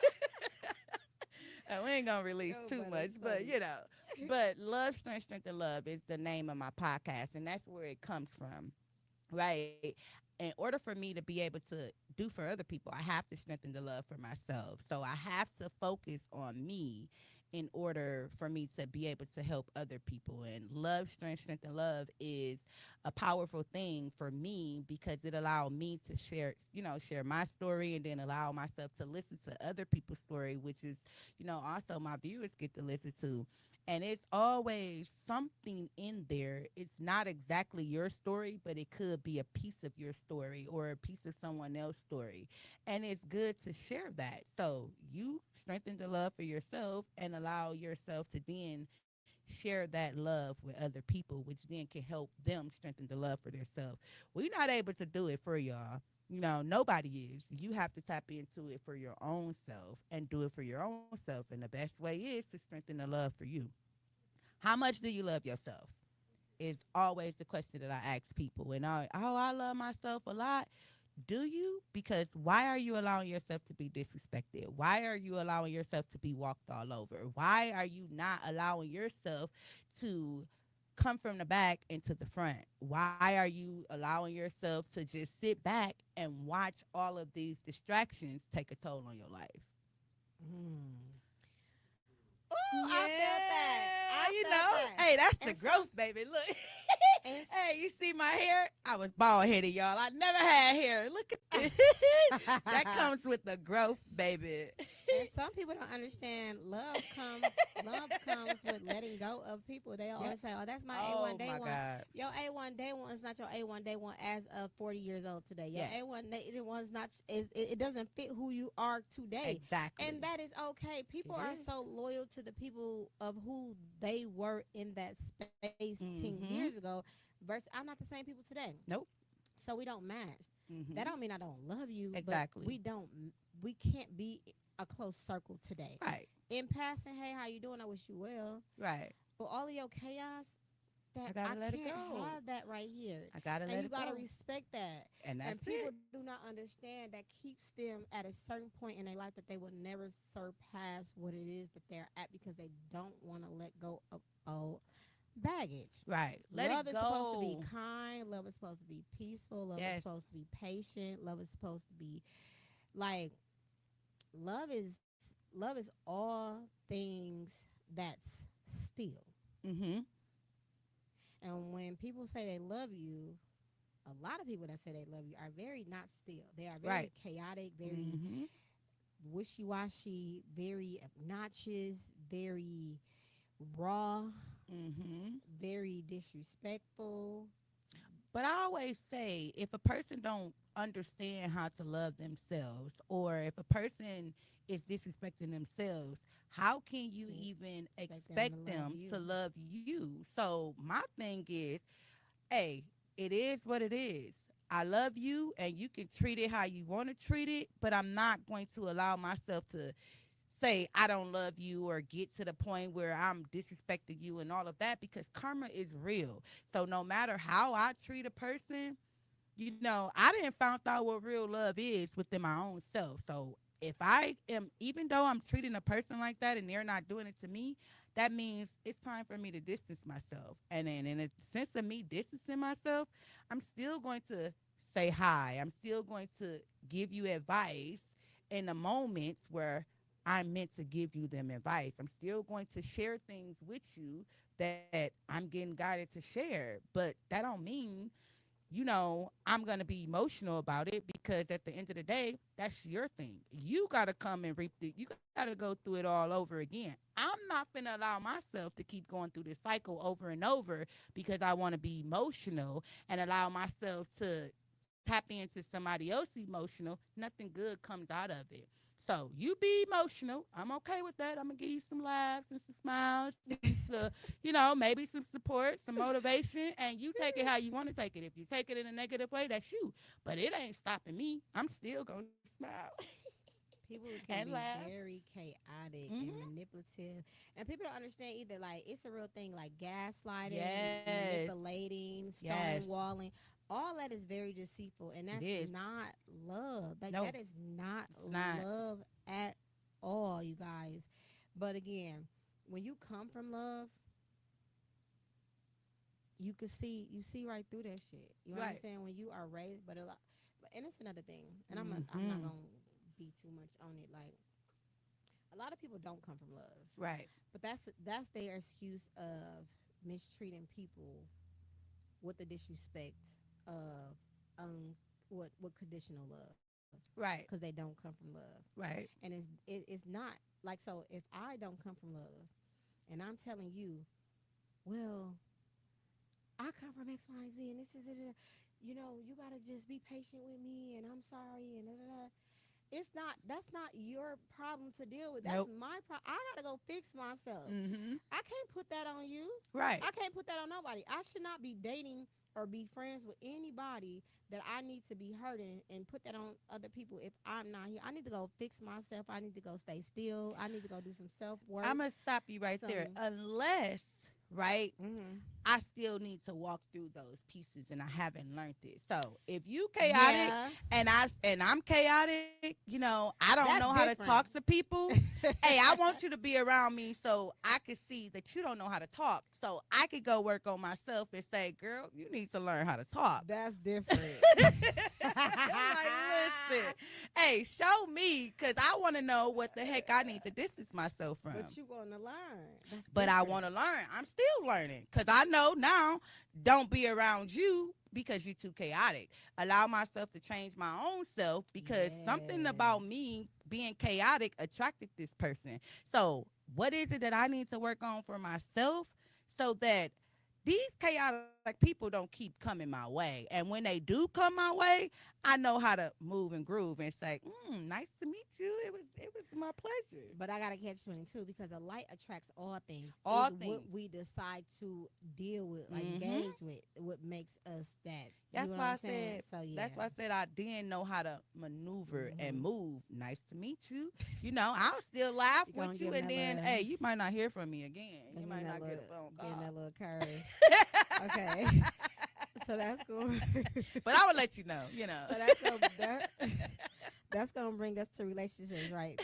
And we ain't gonna release Oh, too but much, it's but funny. you know. But love, strength, strength, and love is the name of my podcast, and that's where it comes from, right? In order for me to be able to do for other people, I have to strengthen the love for myself. So I have to focus on me in order for me to be able to help other people. And love, strength, and love is a powerful thing for me because it allowed me to share my story and then allow myself to listen to other people's story, which is, also my viewers get to listen to. And it's always something in there. It's not exactly your story, but it could be a piece of your story or a piece of someone else's story. And it's good to share that. So you strengthen the love for yourself and allow yourself to then share that love with other people, which then can help them strengthen the love for themselves. We're not able to do it for y'all. Nobody is. You have to tap into it for your own self and do it for your own self. And the best way is to strengthen the love for you. How much do you love yourself? Is always the question that I ask people. And I love myself a lot. Do you? Because why are you allowing yourself to be disrespected? Why are you allowing yourself to be walked all over? Why are you not allowing yourself to come from the back into the front? Why are you allowing yourself to just sit back and watch all of these distractions take a toll on your life? Mm. Yeah, Ooh, I felt that. I felt that. hey, that's the And growth, some baby. Look, and hey, you see my hair? I was bald headed, y'all. I never had hair. Look at this. That comes with the growth, baby. and some people don't understand love comes with letting go of people. They Yeah. always say, "Oh, that's my A1 Oh day my one." God. Your A1 day one is not your A1 day one as of 40 years old today. Your Yes. A1 day one is not it doesn't fit who you are today. And Exactly. that is okay. People It are is. so loyal to the people of who they were in that space 10 years Mm-hmm. ago versus I'm not the same people today. Nope. So we don't match. That Mm-hmm. don't mean I don't love you, but Exactly. we can't be a close circle today. Right. In passing, hey, how you doing? I wish you well. Right. But all of your chaos, I that I gotta let it can't go. have that right here. I gotta And let you it gotta go. respect that. And And that's people it. do not understand that keeps them at a certain point in their life that they will never surpass what it is that they're at because they don't want to let go of old baggage. Right. Let Love it is supposed to be go. kind. Love is supposed to be peaceful. Love is Yes. supposed to be patient. Love is supposed to be like love is love is all things that's still. Mm-hmm. And when people say they love you, a lot of people that say they love you are very not still. They are very Right. chaotic, very Mm-hmm. wishy washy, very obnoxious, very raw, Mm-hmm. very disrespectful. But I always say if a person don't understand how to love themselves or if a person is disrespecting themselves, how can you You even expect them to expect love them to you. love you? So my thing is, hey, it is what it is. I love you and you can treat it how you want to treat it, but I'm not going to allow myself to say I don't love you or get to the point where I'm disrespecting you and all of that because karma is real. So no matter how I treat a person, I didn't found out what real love is within my own self. So if I am, even though I'm treating a person like that and they're not doing it to me, that means it's time for me to distance myself. And then in a sense of me distancing myself, I'm still going to say hi. I'm still going to give you advice in the moments where I'm meant to give you them advice. I'm still going to share things with you that I'm getting guided to share. But that don't mean I'm going to be emotional about it because at the end of the day, that's your thing. You got to come and reap the, you got to go through it all over again. I'm not going to allow myself to keep going through this cycle over and over because I want to be emotional and allow myself to tap into somebody else emotional. Nothing good comes out of it. So you be emotional. I'm okay with that. I'm gonna give you some laughs and some smiles, maybe some support, some motivation, and you take it how you want to take it. If you take it in a negative way, that's you. But it ain't stopping me. I'm still gonna smile. People can and be laugh. very chaotic and Hmm. manipulative, and people don't understand either. Like it's a real thing, like gaslighting, Yes. manipulating, Yes. stonewalling. All that is very deceitful, and It that's is. not love. Like No, that is not it's not. love at all, you guys. But again, when you come from love, you see right through that shit. You Right. understand when you are raised, but a lot. And it's another thing, and I'm not Hmm. gonna be too much on it. Like a lot of people don't come from love, Right. but that's their excuse of mistreating people with the disrespect of what conditional love because they Right. don't come from love, Right. and it's not like so. If I don't come from love, and I'm telling you, well, I come from X, Y, and Z, and this is it. You know, you gotta just be patient with me, and I'm sorry, and da, da, da. It's not. That's not your problem to deal with. That's Nope. my problem. I gotta go fix myself. Hmm. I can't put that on you. Right. I can't put that on nobody. I should not be dating or be friends with anybody that I need to be hurting and put that on other people if I'm not here. I need to go fix myself. I need to go stay still. I need to go do some self work. I'm gonna stop you right there. Some. Unless, right, Mm-hmm. I still need to walk through those pieces, and I haven't learned it. So if you chaotic Yeah, and I'm chaotic, I don't know that's how to talk different. to people. Hey, I want you to be around me so I can see that you don't know how to talk. So I could go work on myself and say, girl, you need to learn how to talk. That's different. I'm like, listen, hey, show me, because I want to know what the heck I need to distance myself from. But you gonna learn. That's But I different. want to learn. I'm still learning because I know now don't be around you because you're too chaotic. Allow myself to change my own self because something Yes. about me being chaotic attracted this person. So, what is it that I need to work on for myself so that these chaotic people don't keep coming my way? And when they do come my way, I know how to move and groove and say, nice to meet you. It was my pleasure. But I gotta catch 22 because a light attracts all things. All It's what things. we decide to deal with, like Mm-hmm. engage with, what makes us that. You That's know what why I'm I saying? said. So That's yeah. why I said I didn't know how to maneuver and Hmm. move. Nice to meet you. I'll still laugh You gonna with give you, him and that then little, hey, you might not hear from me again. give You him might that not get little, a phone give him call. that little curve. Okay. So that's going. But I would let you know. So that's gonna that's gonna bring us to relationships, right?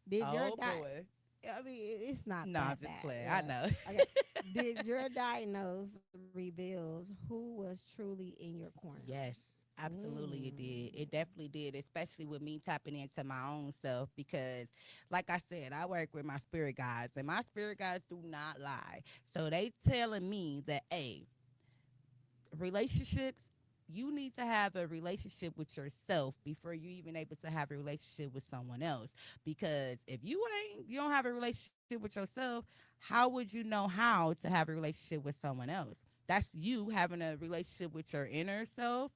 Did your Oh boy. I mean, it's not No, that I'm just bad. playing. I Yeah. know. Okay. Did your diagnose reveals who was truly in your corner? Yes, absolutely it did. Mm. It definitely did, especially with me tapping into my own self because like I said, I work with my spirit guides and my spirit guides do not lie. So they telling me that relationships, you need to have a relationship with yourself before you even able to have a relationship with someone else, because if you don't have a relationship with yourself, how would you know how to have a relationship with someone else? That's you having a relationship with your inner self,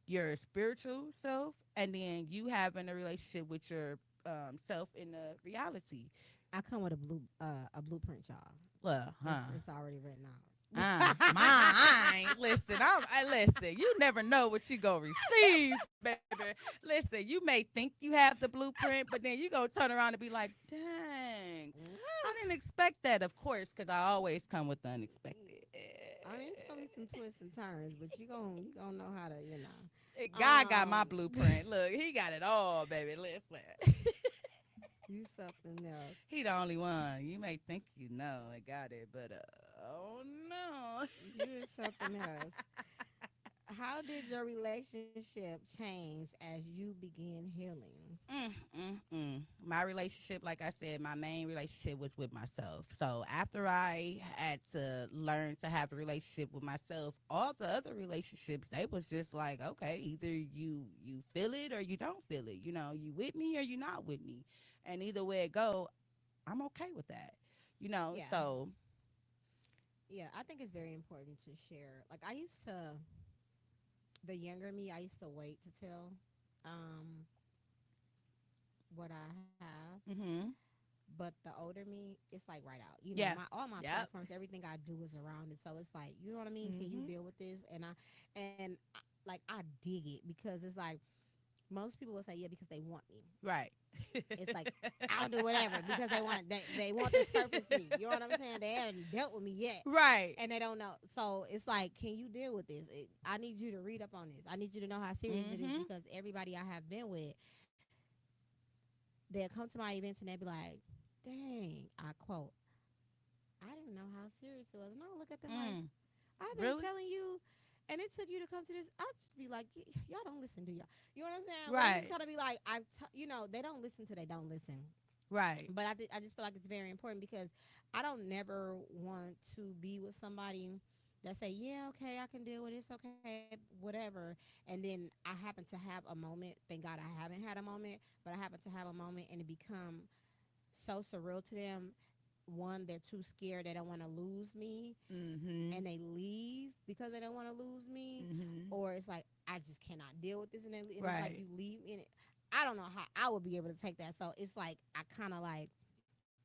your spiritual self, and then you having a relationship with your self in the reality. I come with a blueprint, y'all. Well, It's already written mine. out. Listen, listen. You never know what you gonna receive, baby. Listen, you may think you have the blueprint, but then you gonna turn around and be like, "Dang, I didn't expect that." Of course, because I always come with the unexpected. I mean, it's gonna be some twists and turns, but you gonna know how to, God got my blueprint. Look, he got it all, baby. Listen. you something else. He the only one. You may think you know I got it, but oh no. You is something else. How did your relationship change as you began healing? My relationship, like I said, my main relationship was with myself. So after I had to learn to have a relationship with myself, all the other relationships, they was just like, okay, either you feel it or you don't feel it. You with me or you not with me, and either way it go, I'm okay with that. Yeah. So Yeah, I think it's very important to share. Like I used to, the younger me, I used to wait to tell um what I have. hmm But the older me, it's like right out. yeah, My all my yep, platforms, everything I do is around it. So it's like, you know what I mean? Can you hmm deal with this? And like I dig it because it's like most people will say yeah because they want me. Right. It's like I'll do whatever because they want to surface me. You know what I'm saying? They haven't dealt with me yet. Right. And they don't know. So it's like, can you deal with this? I need you to read up on this. I need you to know how serious it is Mhm. because everybody I have been with, they'll come to my events and they'll be like, dang, I quote, I didn't know how serious it was. And I'll look at them like, Mm. I've been Really? telling you, and it took you to come to this. I'll just be like, y'all don't listen, do y'all? You know what I'm saying? But it's just Right. gotta be like, they don't listen till they don't listen. Right. But I just feel like it's very important because I don't never want to be with somebody that say, yeah, okay, I can deal with it. It's okay, whatever. And then I happen to have a moment. Thank God I haven't had a moment, but I happen to have a moment and it become so surreal to them. One, they're too scared. They don't want to lose me Mhm. and they leave because they don't want to lose me, Mhm. or it's like I just cannot deal with this, and, and it's like Right. you leave me. And I don't know how I would be able to take that. So it's like I kind of like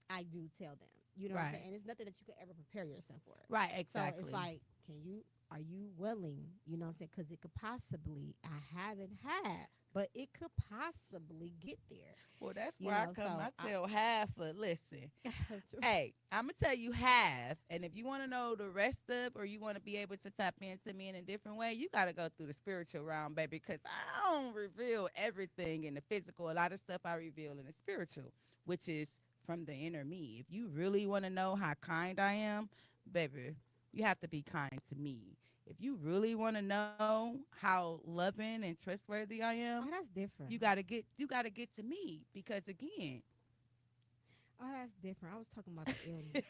I do tell them, you know what I'm saying, and Right. it's nothing that you could ever prepare yourself for. Right. So it's Exactly. like, are you willing? You know what I'm saying? Because it could possibly, I haven't had, but it could possibly get there. Well, that's You where I know, come. so I tell half of listen. I. Hey, I'm gonna tell you half, and if you want to know the rest of, or you want to be able to tap into me in a different way, you gotta go through the spiritual realm, baby. Because I don't reveal everything in the physical. A lot of stuff I reveal in the spiritual, which is from the inner me. If you really want to know how kind I am, baby, you have to be kind to me. If you really want to know how loving and trustworthy I am, Oh, that's different. you gotta get to me because again, Oh, that's different. I was talking about the illness.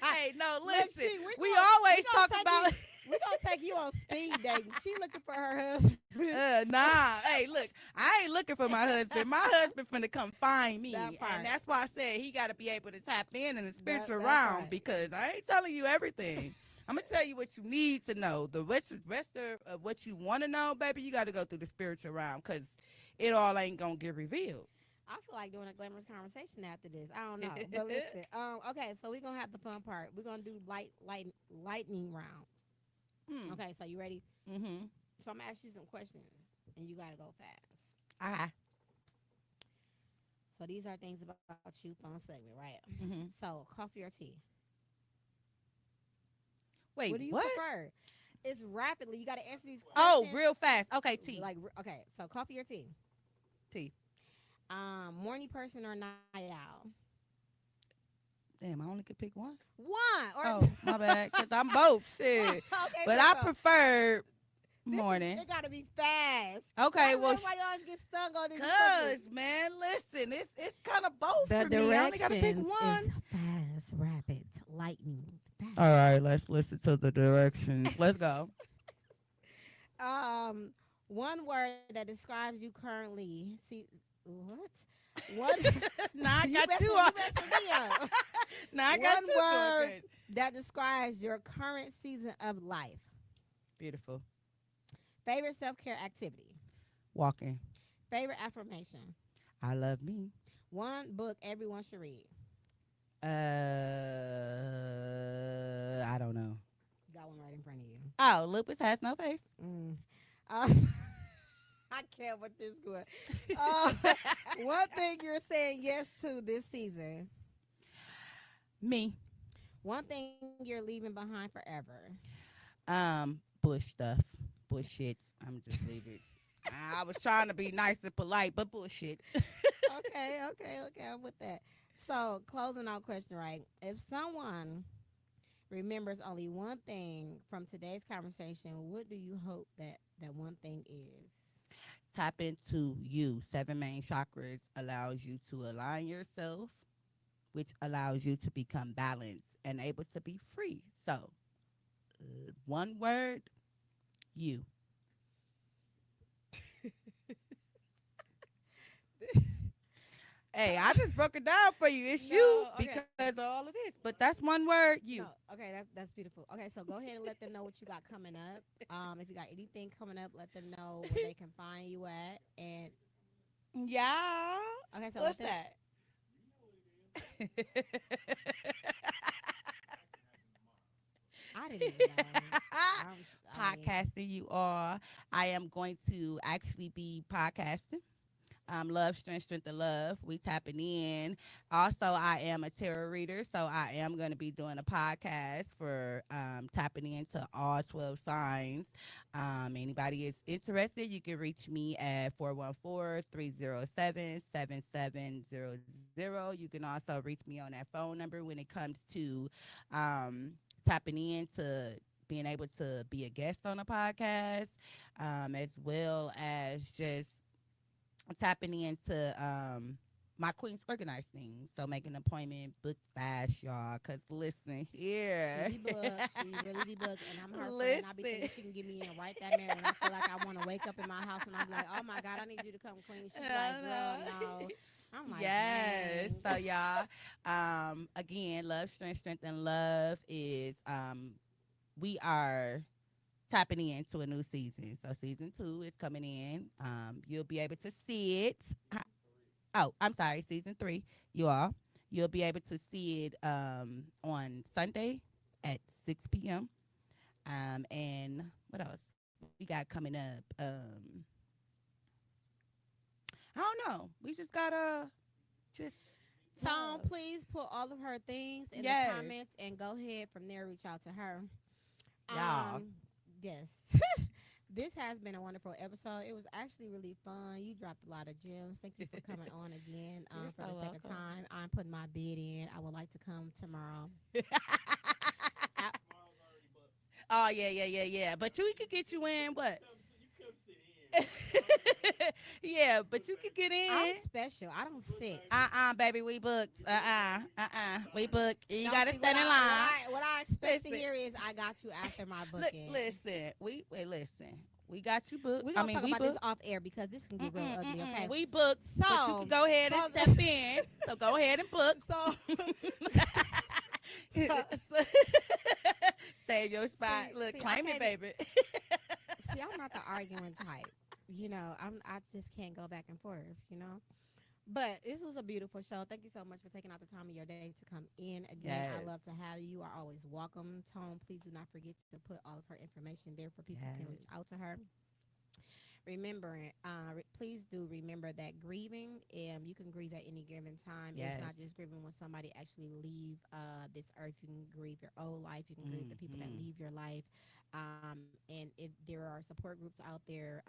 hey, no, Look, listen. We we always gonna talk take you about we gonna take you on speed dating. She looking for her husband. nah. Hey, look, I ain't looking for my husband. My husband finna come find That me, and part. that's why I said he got to be able to tap in the spiritual That realm part. because I ain't telling you everything. I'm gonna tell you what you need to know. The rest of what you want to know, baby, you got to go through the spiritual realm because it all ain't gonna get revealed. I feel like doing a glamorous conversation after this. I don't know, but listen. Okay, so we're gonna have the fun part. We're gonna do lightning round. Hmm. Okay, so you ready? Mhm. So I'm gonna ask you some questions, and you gotta go fast. Ah. So these are things about you, fun segment, right? Mhm. So coffee or tea? What Wait, do you what? prefer? It's rapidly. You got to answer these Oh, questions real fast. Okay, T. like okay. So coffee or tea? T. Morning person or night owl? Damn, I only could pick one. One or Oh, my bad. Cause I'm both shit, okay. but So I go. prefer This is morning. it. Got to be fast. Why Okay, do well, everybody always get stung on these cause questions? man, listen, it's kind of both The for me. I only gotta pick directions is one. fast, rapid, lightning, fast. All right, let's listen to the directions. Let's go. Um, one word that describes you currently. See what? One. Now I you got messing two. you messing me up. Now I got One two going word good. that describes your current season of life. Beautiful. Favorite self care activity. Walking. Favorite affirmation. I love me. One book everyone should read. I don't know. You got one right in front of you. Oh, lupus has no face. Mm. Uh, I can't with this good. Uh, one thing you're saying yes to this season. Me. One thing you're leaving behind forever. Bush stuff. Bullshit. I'm just leave it. I was trying to be nice and polite, but bullshit. Okay. I'm with that. So, closing out question, right? If someone remembers only one thing from today's conversation, what do you hope that one thing is? Tap into you. Seven main chakras allows you to align yourself, which allows you to become balanced and able to be free. So, one word, you. Hey, I just broke it down for you. It's you No, okay. because of all of this. But that's one word, you. No, okay, that's beautiful. Okay, so go ahead and let them know what you got coming up. If you got anything coming up, let them know where they can find you at. And Yeah. okay, so let What's them. that? I I didn't even know. I mean, Podcasting, you all. I am going to actually be podcasting. Love, strength, strength, and love. We tapping in. Also, I am a tarot reader, so I am going to be doing a podcast for tapping into all 12 signs. Anybody is interested, you can reach me at 414-307-7700. You can also reach me on that phone number when it comes to um, tapping into being able to be a guest on a podcast, as well as just tapping into my Queen's organized things. So make an appointment, book fast, y'all. Cause listen she here. be booked. She really be booked, and I'm her friend. I be thinking Listen. she can get me in right that minute. And I feel like I want to wake up in my house, and I'm like, oh my god, I need you to come clean. She be like, girl, no. I'm like, Yes. dang. So y'all, again, love, strength, strength, and love is we are tapping into a new season. So season 2 is coming in. You'll be able to see it. Oh, I'm sorry, season 3. You all, you'll be able to see it on Sunday at 6 p.m. And what else we got coming up? I don't know. We just gotta just Tone, love. please put all of her things in the Yes, comments and go ahead from there. Reach out to her. y'all. Yes. This has been a wonderful episode. It was actually really fun. You dropped a lot of gems. Thank you for coming on again You're for so the second welcome. time. I'm putting my bid in. I would like to come tomorrow. I, Oh yeah, yeah, yeah, yeah. But we could get you in. What? Yeah, but you could get I'm in. special. I don't sit. Baby, we booked. We booked. You No, gotta see what stand in I line. what I expect to Listen, hear is I got you after my look, booking. listen. We wait, listen. We got you booked. We're I gonna mean, talk we about this booked. off air because this can get real ugly. Okay. We booked, but you So, can go ahead and hold step in. So go ahead and book. so, so Save your spot. Look, I claim it, can't. baby. See, I'm not the arguing type. I just can't go back and forth. But this was a beautiful show. Thank you so much for taking out the time of your day to come in. Again, I Yes. love to have you. You are always welcome. Tone, please do not forget to put all of her information there for people who can reach Yes. out to her. Remembering, please do remember that grieving, you can grieve at any given time. It's Yes. not just grieving when somebody actually leave this earth. You can grieve your old life. You can grieve the people that Hmm. leave your life. And if there are support groups out there,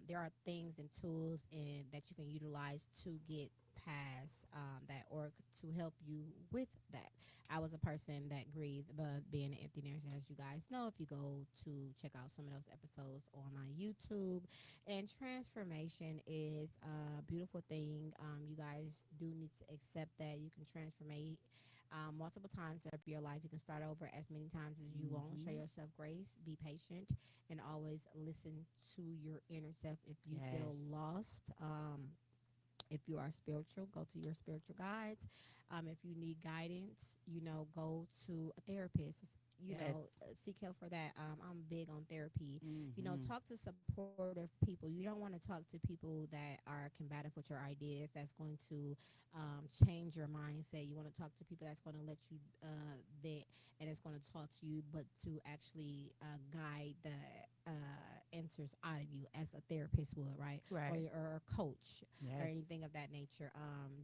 there are things and tools that you can utilize to get past that, or to help you with that. I was a person that grieved being an empty nurse, as you guys know. If you go to check out some of those episodes on my YouTube, and transformation is a beautiful thing. You guys do need to accept that you can transformate multiple times of your life. You can start over as many times as you want. Show Hmm. yourself grace, be patient, and always listen to your inner self. If you Yes. feel lost, if you are spiritual, go to your spiritual guides. If you need guidance, go to a therapist. Yes. Seek help for that. I'm big on therapy. Hmm. Talk to supportive people. You don't want to talk to people that are combative with your ideas. That's going to change your mindset. You want to talk to people that's going to let you vent, and it's going to talk to you, but to actually guide the answers out of you, as a therapist would, right? or, Right. or a coach or Yes. anything of that nature.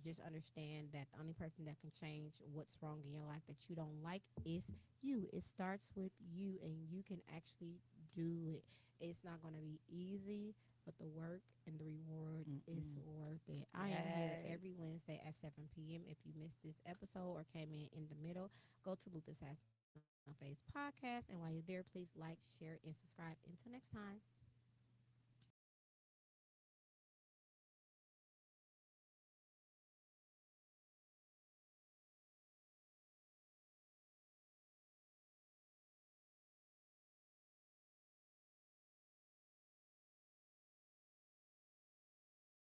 Just understand that the only person that can change what's wrong in your life that you don't like is you. It starts with you, and you can actually do it. It's not going to be easy, but the work and the reward is Mm-mm. worth it. I am here Yes. every Wednesday at 7 p.m. If you missed this episode or came in the middle, go to Lupus Has No Face podcast. And while you're there, please like, share, and subscribe. Until next time.